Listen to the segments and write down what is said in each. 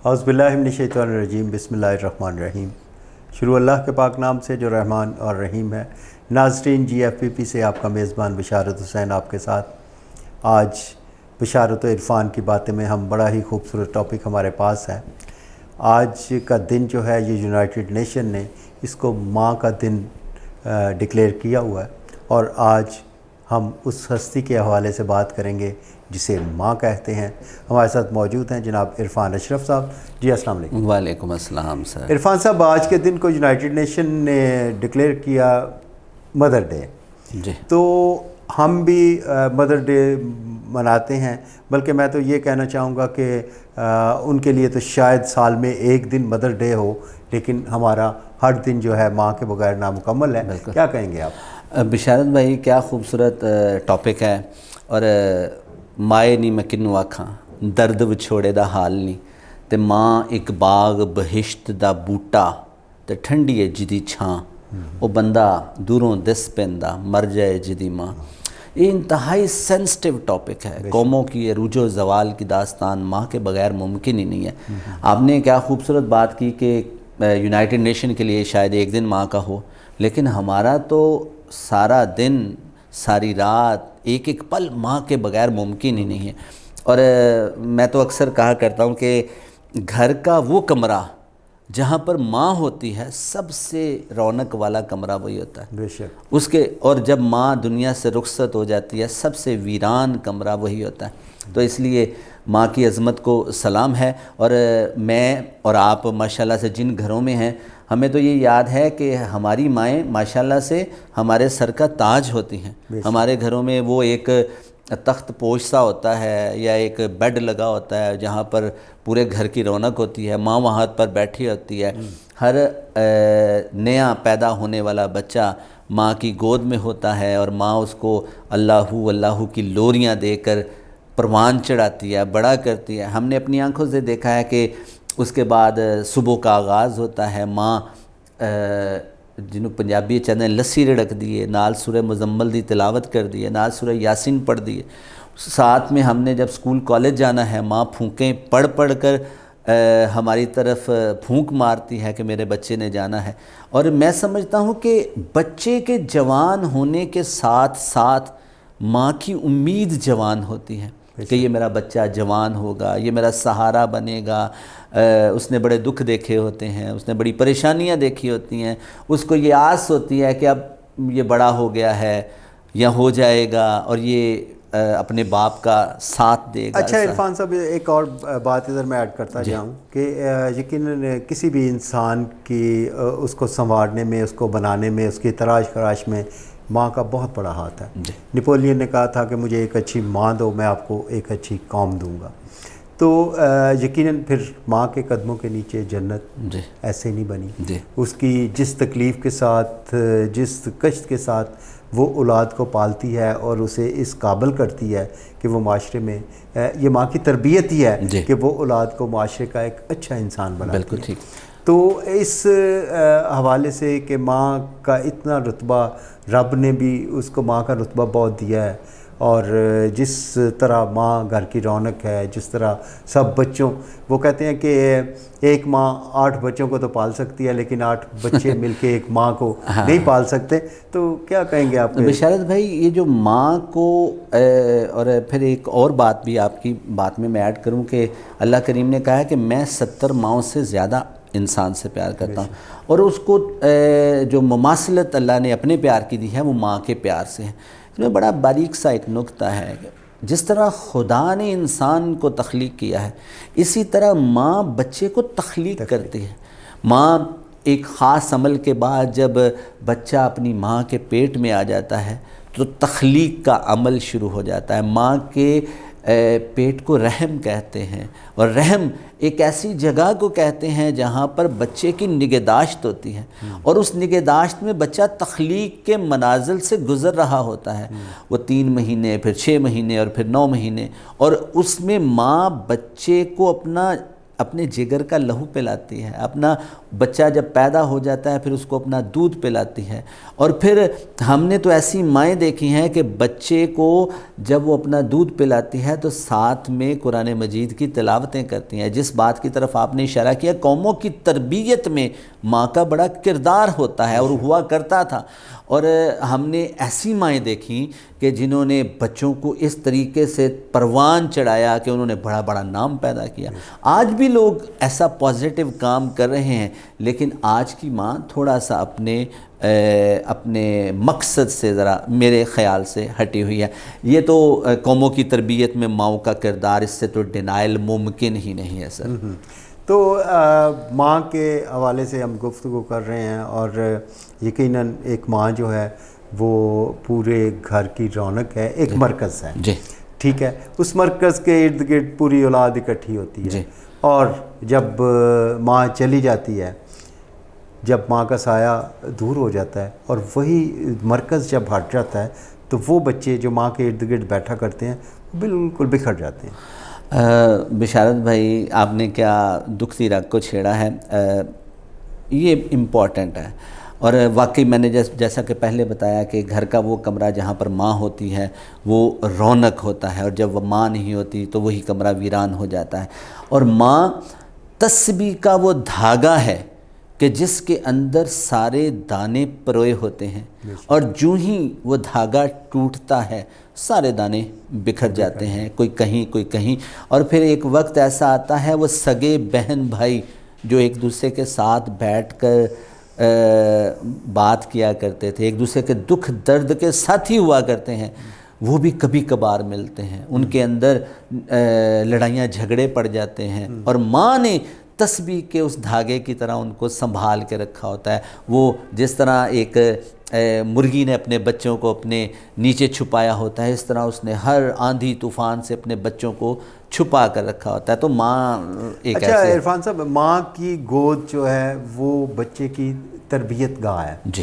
اعوذ باللہ من الشیطان الرجیم، بسم اللہ الرحمن الرحیم۔ شروع اللہ کے پاک نام سے جو رحمان اور رحیم ہے۔ ناظرین، جی ایف پی پی سے آپ کا میزبان بشارت حسین آپ کے ساتھ۔ آج بشارت و عرفان کی باتیں میں ہم بڑا ہی خوبصورت ٹاپک ہمارے پاس ہے۔ آج کا دن جو ہے یہ یونائٹڈ نیشن نے اس کو ماں کا دن ڈکلیئر کیا ہوا ہے، اور آج ہم اس ہستی کے حوالے سے بات کریں گے جسے ماں کہتے ہیں۔ ہمارے ساتھ موجود ہیں جناب عرفان اشرف صاحب۔ جی السلام علیکم۔ وعلیکم السلام سر۔ عرفان صاحب، آج کے دن کو یونائٹڈ نیشن نے ڈکلیئر کیا مدر ڈے، جی، تو ہم بھی مدر ڈے مناتے ہیں، بلکہ میں تو یہ کہنا چاہوں گا کہ ان کے لیے تو شاید سال میں ایک دن مدر ڈے ہو، لیکن ہمارا ہر دن جو ہے ماں کے بغیر نامکمل ہے۔ کیا کہیں گے آپ؟ بشارت بھائی، کیا خوبصورت ٹاپک ہے۔ اور مائے نہیں میں کنوں آکھاں، درد وچھوڑے دا حال نہیں، تے ماں ایک باغ بہشت دا بوٹا تے ٹھنڈی ہے جدی چھاں، او بندہ دوروں دس پیندا مر جائے جدی ماں۔ یہ انتہائی سینسٹیو ٹاپک ہے۔ قوموں کی عروج و زوال کی داستان ماں کے بغیر ممکن ہی نہیں ہے۔ آپ نے کیا خوبصورت بات کی کہ یونائٹڈ نیشن کے لیے شاید ایک دن ماں کا ہو، لیکن ہمارا تو سارا دن، ساری رات، ایک ایک پل ماں کے بغیر ممکن ہی نہیں ہے۔ اور میں تو اکثر کہا کرتا ہوں کہ گھر کا وہ کمرہ جہاں پر ماں ہوتی ہے، سب سے رونق والا کمرہ وہی ہوتا ہے۔ بے شک۔ اس کے اور جب ماں دنیا سے رخصت ہو جاتی ہے، سب سے ویران کمرہ وہی ہوتا ہے۔ تو اس لیے ماں کی عظمت کو سلام ہے۔ اور میں اور آپ ماشاءاللہ سے جن گھروں میں ہیں، ہمیں تو یہ یاد ہے کہ ہماری مائیں ماشاءاللہ سے ہمارے سر کا تاج ہوتی ہیں۔ ہمارے گھروں میں وہ ایک تخت پوش سا ہوتا ہے یا ایک بیڈ لگا ہوتا ہے جہاں پر پورے گھر کی رونق ہوتی ہے، ماں وہاں پر بیٹھی ہوتی ہے۔ ہر نیا پیدا ہونے والا بچہ ماں کی گود میں ہوتا ہے، اور ماں اس کو اللہ اللہ کی لوریاں دے کر پروان چڑھاتی ہے، بڑا کرتی ہے۔ ہم نے اپنی آنکھوں سے دیکھا ہے کہ اس کے بعد صبح کا آغاز ہوتا ہے، ماں جنہوں پنجابی چاہتے ہیں لسی رڑک دیے، نال سورہ مزمل دی تلاوت کر دیے، نال سورہ یاسین پڑھ دیے۔ ساتھ میں ہم نے جب سکول کالج جانا ہے، ماں پھونکیں پڑھ پڑھ کر ہماری طرف پھونک مارتی ہے کہ میرے بچے نے جانا ہے۔ اور میں سمجھتا ہوں کہ بچے کے جوان ہونے کے ساتھ ساتھ ماں کی امید جوان ہوتی ہے کہ یہ میرا بچہ جوان ہوگا، یہ میرا سہارا بنے گا۔ اس نے بڑے دکھ دیکھے ہوتے ہیں، اس نے بڑی پریشانیاں دیکھی ہوتی ہیں، اس کو یہ آس ہوتی ہے کہ اب یہ بڑا ہو گیا ہے یا ہو جائے گا اور یہ اپنے باپ کا ساتھ دے گا۔ اچھا عرفان صاحب، ایک اور بات ادھر میں ایڈ کرتا جاؤں کہ یقیناً کسی بھی انسان کی اس کو سنوارنے میں، اس کو بنانے میں، اس کی تراش میں ماں کا بہت بڑا ہاتھ ہے۔ نپولین نے کہا تھا کہ مجھے ایک اچھی ماں دو، میں آپ کو ایک اچھی قوم دوں گا۔ تو یقیناً پھر ماں کے قدموں کے نیچے جنت ایسے نہیں بنی۔ اس کی جس تکلیف کے ساتھ، جس کشت کے ساتھ وہ اولاد کو پالتی ہے اور اسے اس قابل کرتی ہے کہ وہ معاشرے میں، یہ ماں کی تربیت ہی ہے کہ وہ اولاد کو معاشرے کا ایک اچھا انسان بناتی ہے۔ بالکل ٹھیک۔ تو اس حوالے سے کہ ماں کا اتنا رتبہ، رب نے بھی اس کو ماں کا رتبہ بہت دیا ہے، اور جس طرح ماں گھر کی رونق ہے، جس طرح سب بچوں، وہ کہتے ہیں کہ ایک ماں 8 بچوں کو تو پال سکتی ہے، لیکن 8 بچے مل کے ایک ماں کو نہیں پال سکتے۔ تو کیا کہیں گے آپ؟ بشارت بھائی، یہ جو ماں کو، اور پھر ایک اور بات بھی آپ کی بات میں ایڈ کروں کہ اللہ کریم نے کہا ہے کہ میں 70 ماؤں سے زیادہ انسان سے پیار کرتا ہوں، اور اس کو جو مماثلت اللہ نے اپنے پیار کی دی ہے وہ ماں کے پیار سے ہے۔ اس میں بڑا باریک سا ایک نقطہ ہے کہ جس طرح خدا نے انسان کو تخلیق کیا ہے، اسی طرح ماں بچے کو تخلیق کرتی ہے۔ ماں ایک خاص عمل کے بعد جب بچہ اپنی ماں کے پیٹ میں آ جاتا ہے تو تخلیق کا عمل شروع ہو جاتا ہے۔ ماں کے پیٹ کو رحم کہتے ہیں، اور رحم ایک ایسی جگہ کو کہتے ہیں جہاں پر بچے کی نگہداشت ہوتی ہے، اور اس نگہداشت میں بچہ تخلیق کے منازل سے گزر رہا ہوتا ہے۔ وہ 3 مہینے، پھر 6 مہینے، اور پھر 9 مہینے، اور اس میں ماں بچے کو اپنا اپنے جگر کا لہو پلاتی ہے، اپنا بچہ جب پیدا ہو جاتا ہے پھر اس کو اپنا دودھ پلاتی ہے، اور پھر ہم نے تو ایسی مائیں دیکھی ہیں کہ بچے کو جب وہ اپنا دودھ پلاتی ہے تو ساتھ میں قرآن مجید کی تلاوتیں کرتی ہیں. جس بات کی طرف آپ نے اشارہ کیا، قوموں کی تربیت میں ماں کا بڑا کردار ہوتا ہے اور ہوا کرتا تھا. اور ہم نے ایسی مائیں دیکھیں کہ جنہوں نے بچوں کو اس طریقے سے پروان چڑھایا کہ انہوں نے بڑا بڑا نام پیدا کیا. آج بھی لوگ ایسا پازیٹیو کام کر رہے ہیں، لیکن آج کی ماں تھوڑا سا اپنے مقصد سے ذرا میرے خیال سے ہٹی ہوئی ہے. یہ تو قوموں کی تربیت میں ماؤں کا کردار، اس سے تو ڈینائل ممکن ہی نہیں ہے سر. تو ماں کے حوالے سے ہم گفتگو کر رہے ہیں، اور یقیناً ایک ماں جو ہے وہ پورے گھر کی رونق ہے، ایک مرکز ہے. جی ٹھیک ہے، اس مرکز کے ارد گرد پوری اولاد اکٹھی ہوتی ہے. جی. اور جب ماں چلی جاتی ہے، جب ماں کا سایہ دور ہو جاتا ہے اور وہی مرکز جب ہٹ جاتا ہے تو وہ بچے جو ماں کے ارد گرد بیٹھا کرتے ہیں بالکل بکھر جاتے ہیں. بشارت بھائی، آپ نے کیا دکھتی رگ کو چھیڑا ہے. یہ امپورٹنٹ ہے، اور واقعی میں نے جیسا کہ پہلے بتایا کہ گھر کا وہ کمرہ جہاں پر ماں ہوتی ہے وہ رونق ہوتا ہے، اور جب وہ ماں نہیں ہوتی تو وہی کمرہ ویران ہو جاتا ہے. اور ماں تسبیح کا وہ دھاگا ہے کہ جس کے اندر سارے دانے پروئے ہوتے ہیں، اور جو ہی وہ دھاگا ٹوٹتا ہے سارے دانے بکھر جاتے ہیں، کوئی کہیں کوئی کہیں. اور پھر ایک وقت ایسا آتا ہے وہ سگے بہن بھائی جو ایک دوسرے کے ساتھ بیٹھ کر بات کیا کرتے تھے، ایک دوسرے کے دکھ درد کے ساتھی ہوا کرتے ہیں، وہ بھی کبھی کبھار ملتے ہیں. ان کے اندر لڑائیاں جھگڑے پڑ جاتے ہیں، اور ماں نے تسبیح کے اس دھاگے کی طرح ان کو سنبھال کے رکھا ہوتا ہے. وہ جس طرح ایک مرغی نے اپنے بچوں کو اپنے نیچے چھپایا ہوتا ہے، اس طرح اس نے ہر آندھی طوفان سے اپنے بچوں کو چھپا کر رکھا ہوتا ہے. تو ماں ایک اچھا عرفان صاحب، ماں کی گود جو ہے وہ بچے کی تربیت گاہ ہے. جی.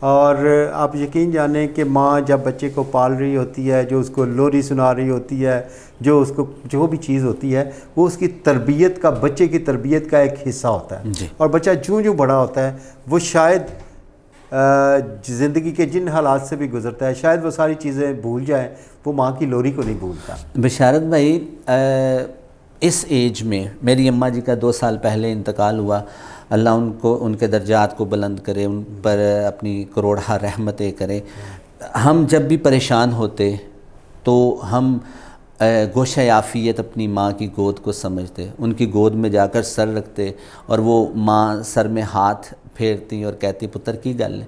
اور آپ یقین جانیں کہ ماں جب بچے کو پال رہی ہوتی ہے، جو اس کو لوری سنا رہی ہوتی ہے، جو اس کو جو بھی چیز ہوتی ہے وہ اس کی تربیت کا، بچے کی تربیت کا ایک حصہ ہوتا ہے. جی. اور بچہ جو بڑا ہوتا ہے وہ شاید زندگی کے جن حالات سے بھی گزرتا ہے شاید وہ ساری چیزیں بھول جائے، وہ ماں کی لوری کو نہیں بھولتا. بشارت بھائی، اس ایج میں میری اماں جی کا 2 سال پہلے انتقال ہوا. اللہ ان کے درجات کو بلند کرے، ان پر اپنی کروڑہ رحمتیں کرے. ہم جب بھی پریشان ہوتے تو ہم گوشہ عافیت اپنی ماں کی گود کو سمجھتے، ان کی گود میں جا کر سر رکھتے، اور وہ ماں سر میں ہاتھ پھیرتی اور کہتی پتر کی گل ہے.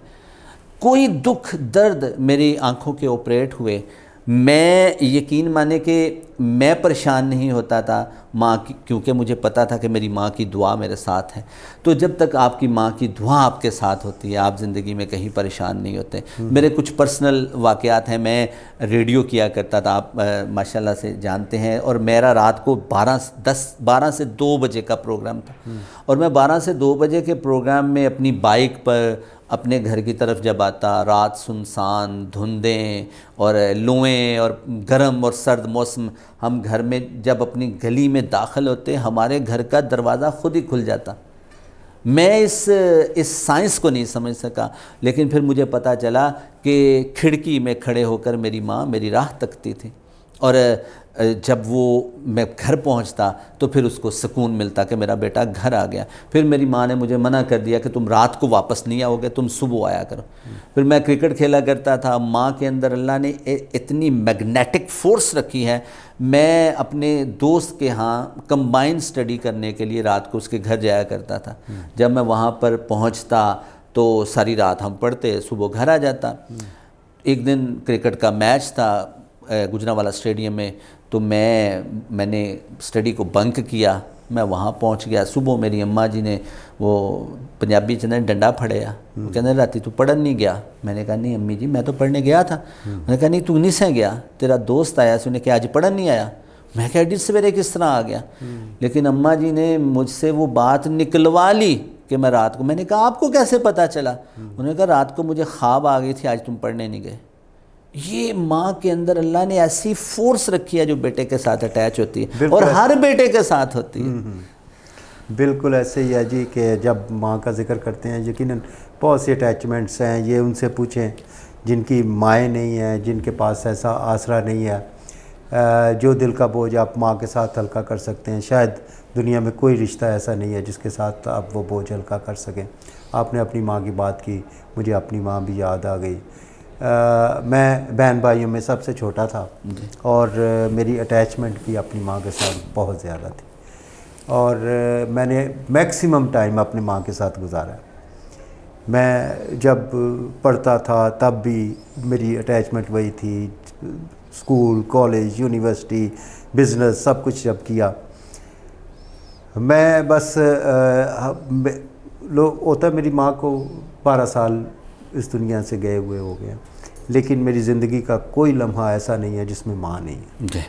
کوئی دکھ درد میری آنکھوں کے آپریٹ ہوئے، میں یقین مانے کہ میں پریشان نہیں ہوتا تھا ماں کی، کیونکہ مجھے پتا تھا کہ میری ماں کی دعا میرے ساتھ ہے. تو جب تک آپ کی ماں کی دعا آپ کے ساتھ ہوتی ہے آپ زندگی میں کہیں پریشان نہیں ہوتے. میرے کچھ پرسنل واقعات ہیں. میں ریڈیو کیا کرتا تھا، آپ ماشاءاللہ سے جانتے ہیں، اور میرا رات کو 12 سے 2 بجے کا پروگرام تھا. اور میں 12 سے 2 بجے کے پروگرام میں اپنی بائک پر اپنے گھر کی طرف جب آتا، رات سنسان، دھندیں اور لوئیں اور گرم اور سرد موسم، ہم گھر میں جب اپنی گلی میں داخل ہوتے ہمارے گھر کا دروازہ خود ہی کھل جاتا. میں اس سائنس کو نہیں سمجھ سکا، لیکن پھر مجھے پتہ چلا کہ کھڑکی میں کھڑے ہو کر میری ماں میری راہ تکتی تھی، اور جب وہ میں گھر پہنچتا تو پھر اس کو سکون ملتا کہ میرا بیٹا گھر آ گیا. پھر میری ماں نے مجھے منع کر دیا کہ تم رات کو واپس نہیں آؤ گے، تم صبح آیا کرو. پھر میں کرکٹ کھیلا کرتا تھا. ماں کے اندر اللہ نے اتنی میگنیٹک فورس رکھی ہے. میں اپنے دوست کے ہاں کمبائن سٹڈی کرنے کے لیے رات کو اس کے گھر جایا کرتا تھا. جب میں وہاں پر پہنچتا تو ساری رات ہم پڑھتے، صبح گھر آ جاتا. ایک دن کرکٹ کا میچ تھا گجرانوالہ اسٹیڈیم میں، تو میں نے سٹڈی کو بنک کیا، میں وہاں پہنچ گیا. صبح میری اماں جی نے وہ پنجابی چندر ڈنڈا پھڑیا، وہ کہنے راتی تو پڑھن نہیں گیا. میں نے کہا نہیں امی جی میں تو پڑھنے گیا تھا. میں نے کہا نہیں تو نہیں سے گیا، تیرا دوست آیا سی، انہیں کہا آج پڑھن نہیں آیا. میں کہا ایڈی سویرے کس طرح آ گیا. لیکن اماں جی نے مجھ سے وہ بات نکلوا لی کہ میں رات کو، میں نے کہا آپ کو کیسے پتہ چلا؟ انہوں نے کہا رات کو مجھے خواب آ گئی تھی آج تم پڑھنے نہیں گئے. یہ ماں کے اندر اللہ نے ایسی فورس رکھی ہے جو بیٹے کے ساتھ اٹیچ ہوتی ہے، اور ہر بیٹے کے ساتھ ہوتی ہے. بالکل ایسے ہی ہے جی کہ جب ماں کا ذکر کرتے ہیں یقیناً بہت سی اٹیچمنٹس ہیں. یہ ان سے پوچھیں جن کی مائیں نہیں ہیں, جن کے پاس ایسا آسرا نہیں ہے, جو دل کا بوجھ آپ ماں کے ساتھ ہلکا کر سکتے ہیں. شاید دنیا میں کوئی رشتہ ایسا نہیں ہے جس کے ساتھ آپ وہ بوجھ ہلکا کر سکیں. آپ نے اپنی ماں کی بات کی, مجھے اپنی ماں بھی یاد آ گئی. میں بہن بھائیوں میں سب سے چھوٹا تھا اور میری اٹیچمنٹ بھی اپنی ماں کے ساتھ بہت زیادہ تھی, اور میں نے میکسیمم ٹائم اپنی ماں کے ساتھ گزارا ہے. میں جب پڑھتا تھا تب بھی میری اٹیچمنٹ وہی تھی. اسکول, کالج, یونیورسٹی, بزنس سب کچھ جب کیا, میں بس ہوتا ہے میری ماں کو 12 سال اس دنیا سے گئے ہوئے ہو گئے, لیکن میری زندگی کا کوئی لمحہ ایسا نہیں ہے جس میں ماں نہیں ہے. جی.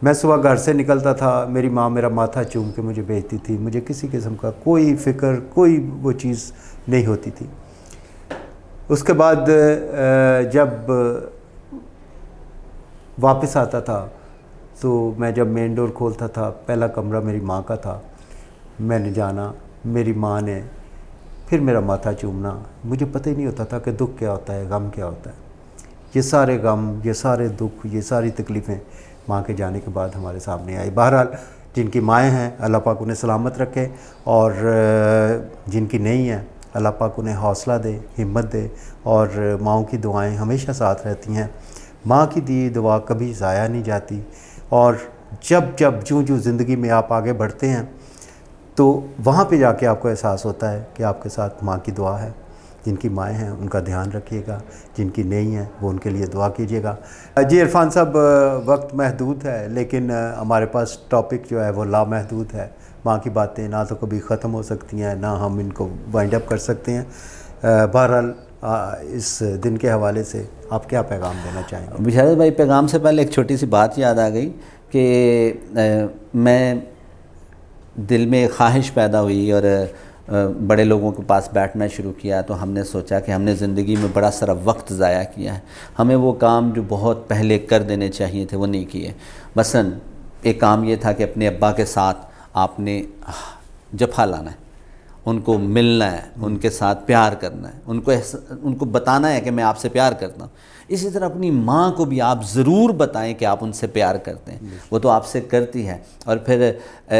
میں صبح گھر سے نکلتا تھا, میری ماں میرا ماتھا چوم کے مجھے بھیجتی تھی. مجھے کسی قسم کا کوئی فکر, کوئی وہ چیز نہیں ہوتی تھی. اس کے بعد جب واپس آتا تھا تو میں جب مین ڈور کھولتا تھا, پہلا کمرہ میری ماں کا تھا. میں نے جانا, میری ماں نے پھر میرا ماتھا چومنا. مجھے پتہ ہی نہیں ہوتا تھا کہ دکھ کیا ہوتا ہے, غم کیا ہوتا ہے. یہ سارے غم, یہ سارے دکھ, یہ ساری تکلیفیں ماں کے جانے کے بعد ہمارے سامنے آئی. بہرحال جن کی مائیں ہیں اللہ پاک انہیں سلامت رکھے, اور جن کی نہیں ہیں اللہ پاک انہیں حوصلہ دے, ہمت دے, اور ماؤں کی دعائیں ہمیشہ ساتھ رہتی ہیں. ماں کی دی دعا کبھی ضائع نہیں جاتی, اور جب جو زندگی میں آپ آگے بڑھتے ہیں تو وہاں پہ جا کے آپ کو احساس ہوتا ہے کہ آپ کے ساتھ ماں کی دعا ہے. جن کی مائیں ہیں ان کا دھیان رکھیے گا, جن کی نہیں ہیں وہ ان کے لیے دعا کیجیے گا. جی عرفان صاحب, وقت محدود ہے لیکن ہمارے پاس ٹاپک جو ہے وہ لامحدود ہے. ماں کی باتیں نہ تو کبھی ختم ہو سکتی ہیں, نہ ہم ان کو وائنڈ اپ کر سکتے ہیں. بہرحال اس دن کے حوالے سے آپ کیا پیغام دینا چاہیں گے؟ بشارت بھائی, پیغام سے پہلے ایک چھوٹی سی بات یاد آ گئی کہ میں دل میں ایک خواہش پیدا ہوئی اور بڑے لوگوں کے پاس بیٹھنا شروع کیا, تو ہم نے سوچا کہ ہم نے زندگی میں بڑا سارا وقت ضائع کیا ہے. ہمیں وہ کام جو بہت پہلے کر دینے چاہیے تھے وہ نہیں کیے. مثلا ایک کام یہ تھا کہ اپنے ابا کے ساتھ آپ نے جفا لانا ہے, ان کو ملنا ہے, ان کے ساتھ پیار کرنا ہے, ان کو بتانا ہے کہ میں آپ سے پیار کرتا ہوں. اسی طرح اپنی ماں کو بھی آپ ضرور بتائیں کہ آپ ان سے پیار کرتے ہیں, وہ تو آپ سے کرتی ہے. اور پھر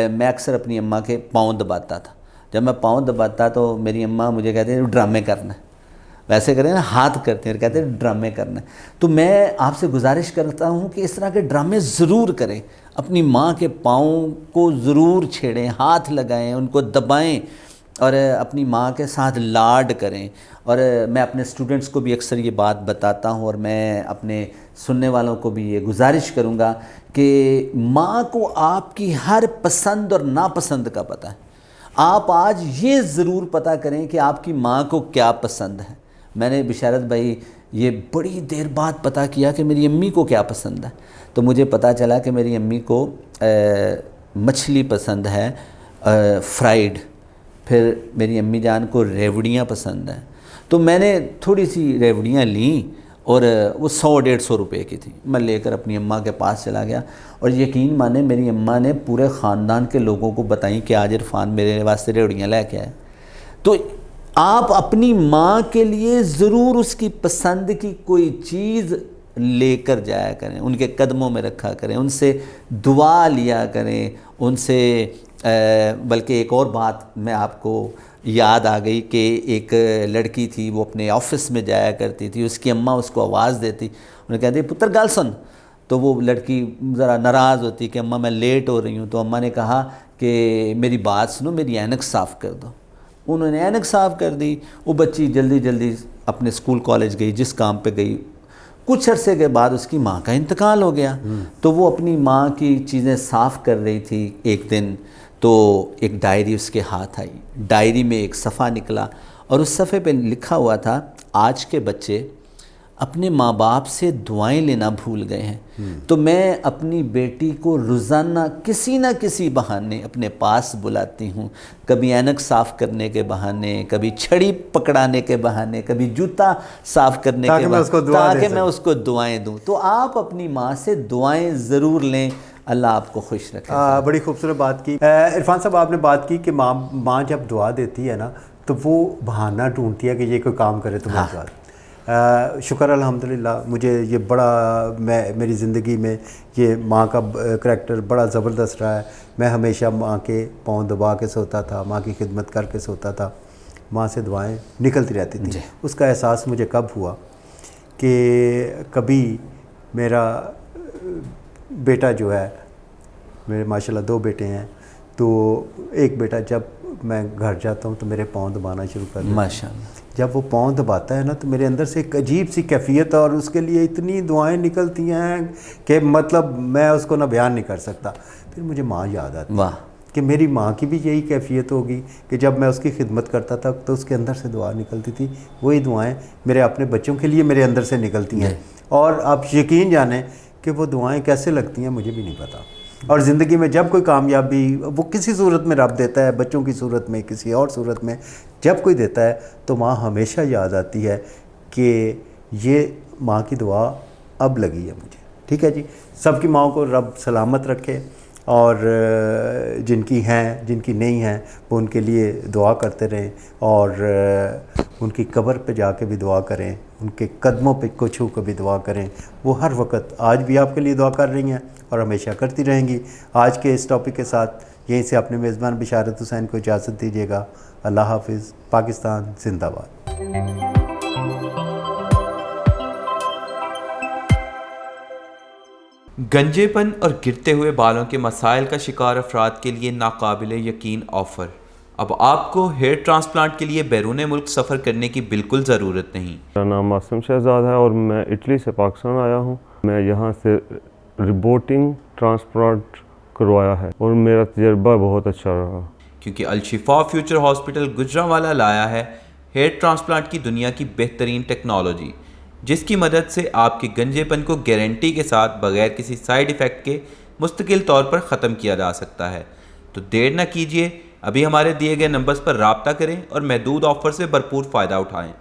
میں اکثر اپنی اماں کے پاؤں دباتا تھا. جب میں پاؤں دباتا تو میری اماں مجھے کہتے ہیں ڈرامے کرنا ہے, ویسے کریں نا, ہاتھ کرتے ہیں اور کہتے ہیں ڈرامے کرنا ہے. تو میں آپ سے گزارش کرتا ہوں کہ اس طرح کے ڈرامے ضرور کریں, اپنی ماں کے پاؤں کو ضرور چھیڑیں, ہاتھ لگائیں, ان کو دبائیں, اور اپنی ماں کے ساتھ لاڈ کریں. اور میں اپنے اسٹوڈنٹس کو بھی اکثر یہ بات بتاتا ہوں, اور میں اپنے سننے والوں کو بھی یہ گزارش کروں گا کہ ماں کو آپ کی ہر پسند اور ناپسند کا پتہ ہے. آپ آج یہ ضرور پتہ کریں کہ آپ کی ماں کو کیا پسند ہے. میں نے بشارت بھائی یہ بڑی دیر بعد پتہ کیا کہ میری امی کو کیا پسند ہے. تو مجھے پتہ چلا کہ میری امی کو مچھلی پسند ہے فرائیڈ, پھر میری امی جان کو ریوڑیاں پسند ہیں. تو میں نے تھوڑی سی ریوڑیاں لیں اور وہ 100-150 روپے کی تھی. میں لے کر اپنی اماں کے پاس چلا گیا, اور یقین مانیں میری اماں نے پورے خاندان کے لوگوں کو بتائیں کہ آج عرفان میرے واسطے ریوڑیاں لے کے آئے. تو آپ اپنی ماں کے لیے ضرور اس کی پسند کی کوئی چیز لے کر جایا کریں, ان کے قدموں میں رکھا کریں, ان سے دعا لیا کریں, ان سے بلکہ ایک اور بات میں آپ کو یاد آ گئی کہ ایک لڑکی تھی, وہ اپنے آفس میں جایا کرتی تھی, اس کی اماں اس کو آواز دیتی, انہیں کہتی پتر گال سن. تو وہ لڑکی ذرا ناراض ہوتی کہ اماں میں لیٹ ہو رہی ہوں. تو اماں نے کہا کہ میری بات سنو, میری اینک صاف کر دو. انہوں نے اینک صاف کر دی. وہ بچی جلدی جلدی اپنے اسکول کالج گئی, جس کام پہ گئی. کچھ عرصے کے بعد اس کی ماں کا انتقال ہو گیا. تو وہ اپنی ماں کی چیزیں صاف کر رہی تھی. ایک دن تو ایک ڈائری اس کے ہاتھ آئی. ڈائری میں ایک صفحہ نکلا, اور اس صفحے پہ لکھا ہوا تھا آج کے بچے اپنے ماں باپ سے دعائیں لینا بھول گئے ہیں. تو میں اپنی بیٹی کو روزانہ کسی نہ کسی بہانے اپنے پاس بلاتی ہوں, کبھی اینک صاف کرنے کے بہانے, کبھی چھڑی پکڑانے کے بہانے, کبھی جوتا صاف کرنے کے بہانے, تاکہ میں اس کو دعائیں دوں. تو آپ اپنی ماں سے دعائیں ضرور لیں, اللہ آپ کو خوش رکھے. بڑی خوبصورت بات کی عرفان صاحب. آپ نے بات کی کہ ماں جب دعا دیتی ہے نا تو وہ بہانہ ڈھونڈتی ہے کہ یہ کوئی کام کرے تو میری دعا. شکر الحمدللہ مجھے یہ بڑا میری زندگی میں یہ ماں کا کریکٹر بڑا زبردست رہا ہے. میں ہمیشہ ماں کے پاؤں دبا کے سوتا تھا, ماں کی خدمت کر کے سوتا تھا, ماں سے دعائیں نکلتی رہتی تھیں. اس کا احساس مجھے کب ہوا کہ کبھی میرا بیٹا جو ہے, میرے ماشاءاللہ 2 بیٹے ہیں, تو ایک بیٹا جب میں گھر جاتا ہوں تو میرے پاؤں دبانا شروع کر دیتا ہے. ماشاءاللہ. جب وہ پاؤں دباتا ہے نا تو میرے اندر سے ایک عجیب سی کیفیت اور اس کے لیے اتنی دعائیں نکلتی ہیں کہ مطلب میں اس کو نہ بیان نہیں کر سکتا. پھر مجھے ماں یاد آتی ہے واہ کہ میری ماں کی بھی یہی کیفیت ہوگی کہ جب میں اس کی خدمت کرتا تھا تو اس کے اندر سے دعا نکلتی تھی. وہی دعائیں میرے اپنے بچوں کے لیے میرے اندر سے نکلتی ہیں, اور آپ یقین جانیں کہ وہ دعائیں کیسے لگتی ہیں مجھے بھی نہیں پتا. اور زندگی میں جب کوئی کامیابی وہ کسی صورت میں رب دیتا ہے, بچوں کی صورت میں, کسی اور صورت میں جب کوئی دیتا ہے تو ماں ہمیشہ یاد آتی ہے کہ یہ ماں کی دعا اب لگی ہے مجھے. ٹھیک ہے جی, سب کی ماؤں کو رب سلامت رکھے, اور جن کی ہیں جن کی نہیں ہیں وہ ان کے لیے دعا کرتے رہیں, اور ان کی قبر پہ جا کے بھی دعا کریں, ان کے قدموں پہ کو چھو کے بھی دعا کریں. وہ ہر وقت آج بھی آپ کے لیے دعا کر رہی ہیں اور ہمیشہ کرتی رہیں گی. آج کے اس ٹاپک کے ساتھ یہیں سے اپنے میزبان بشارت حسین کو اجازت دیجیے گا. اللہ حافظ. پاکستان زندہ باد. گنجے پن اور گرتے ہوئے بالوں کے مسائل کا شکار افراد کے لیے ناقابل یقین آفر. اب آپ کو ہیئر ٹرانسپلانٹ کے لیے بیرون ملک سفر کرنے کی بالکل ضرورت نہیں. میرا نام معصوم شہزاد ہے اور میں اٹلی سے پاکستان آیا ہوں. میں یہاں سے ربوٹنگ ٹرانسپلانٹ کروایا ہے اور میرا تجربہ بہت اچھا رہا, کیونکہ الشفا فیوچر ہاسپٹل گجرانوالہ لایا ہے ہیئر ٹرانسپلانٹ کی دنیا کی بہترین ٹیکنالوجی, جس کی مدد سے آپ کے گنجے پن کو گارنٹی کے ساتھ بغیر کسی سائیڈ ایفیکٹ کے مستقل طور پر ختم کیا جا سکتا ہے. تو دیر نہ کیجیے, ابھی ہمارے دیے گئے نمبرز پر رابطہ کریں اور محدود آفر سے بھرپور فائدہ اٹھائیں.